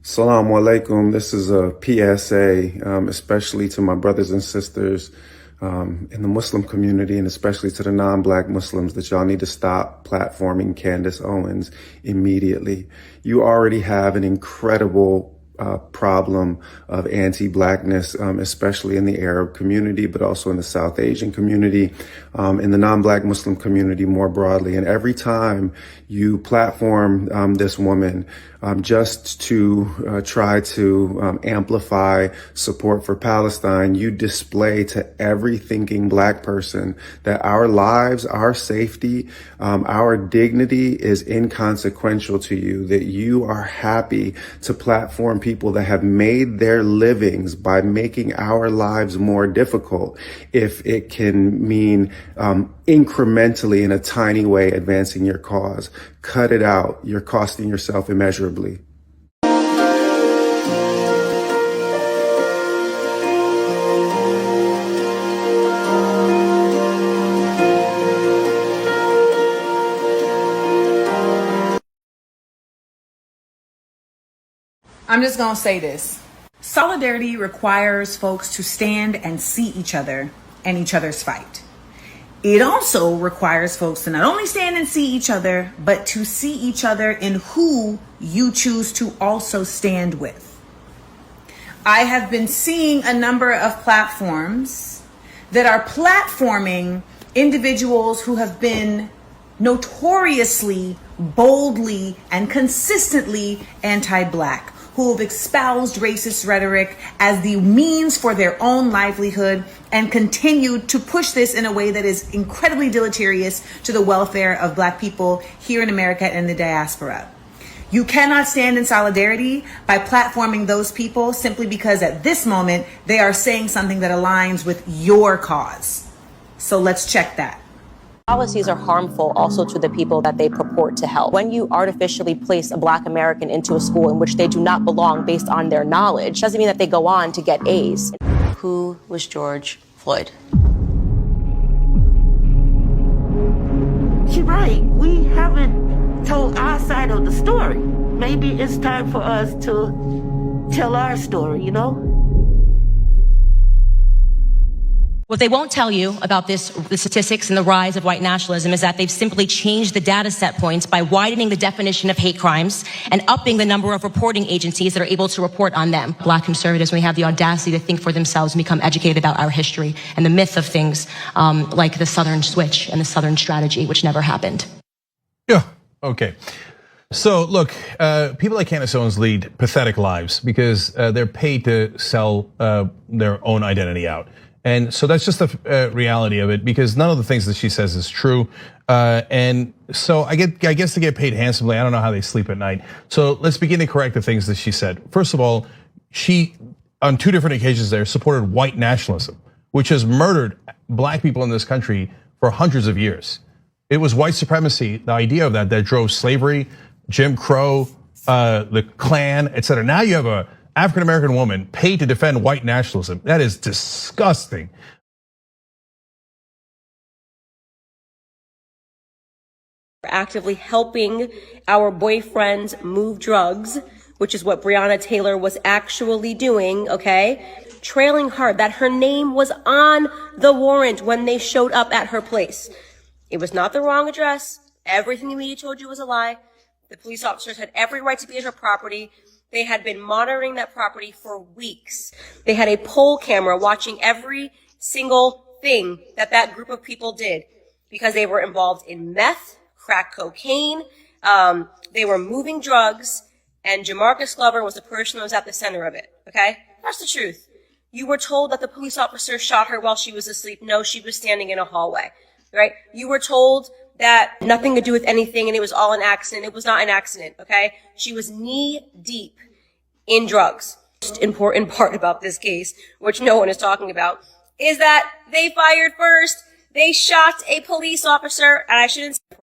Assalamu alaikum. This is a PSA, especially to my brothers and sisters in the Muslim community, and especially to the non-Black Muslims, that y'all need to stop platforming Candace Owens immediately. You already have an incredible problem of anti-Blackness, especially in the Arab community, but also in the South Asian community, in the non-Black Muslim community more broadly. And every time you platform this woman just to try to amplify support for Palestine, you display to every thinking Black person that our lives, our safety, our dignity is inconsequential to you, that you are happy to platform people that have made their livings by making our lives more difficult, if it can mean incrementally, in a tiny way, advancing your cause. Cut it out. You're costing yourself immeasurably. I'm just going to say this. Solidarity requires folks to stand and see each other and each other's fight. It also requires folks to not only stand and see each other, but to see each other in who you choose to also stand with. I have been seeing a number of platforms that are platforming individuals who have been notoriously, boldly, and consistently anti-Black, who have espoused racist rhetoric as the means for their own livelihood and continued to push this in a way that is incredibly deleterious to the welfare of Black people here in America and the diaspora. You cannot stand in solidarity by platforming those people simply because at this moment they are saying something that aligns with your cause. So let's check that. Policies are harmful also to the people that they purport to help. When you artificially place a Black American into a school in which they do not belong based on their knowledge, doesn't mean that they go on to get A's. Who was George Floyd? You're right. We haven't told our side of the story. Maybe it's time for us to tell our story, you know? What they won't tell you about the statistics and the rise of white nationalism is that they've simply changed the data set points by widening the definition of hate crimes and upping the number of reporting agencies that are able to report on them. Black conservatives, we have the audacity to think for themselves and become educated about our history and the myth of things like the Southern Switch and the Southern Strategy, which never happened. Yeah, okay. So look, people like Candace Owens lead pathetic lives because they're paid to sell their own identity out. And so that's just the reality of it, because none of the things that she says is true. And so I guess they get paid handsomely. I don't know how they sleep at night. So let's begin to correct the things that she said. First of all, she, on two different occasions there, supported white nationalism, which has murdered Black people in this country for hundreds of years. It was white supremacy, the idea of that drove slavery, Jim Crow, the Klan, etc. Now you have a African-American woman paid to defend white nationalism. That is disgusting. We're actively helping our boyfriends move drugs, which is what Breonna Taylor was actually doing, okay? Trailing her, that her name was on the warrant when they showed up at her place. It was not the wrong address. Everything the media told you was a lie. The police officers had every right to be at her property. They had been monitoring that property for weeks. They had a poll camera watching every single thing that group of people did because they were involved in meth, crack cocaine. They were moving drugs, and Jamarcus Glover was the person who was at the center of it, okay? That's the truth. You were told that the police officer shot her while she was asleep. No, she was standing in a hallway, right? You were told that nothing to do with anything and it was all an accident. It was not an accident, okay? She was knee deep in drugs. Most important part about this case, which no one is talking about, is that they fired first. They shot a police officer, and I shouldn't say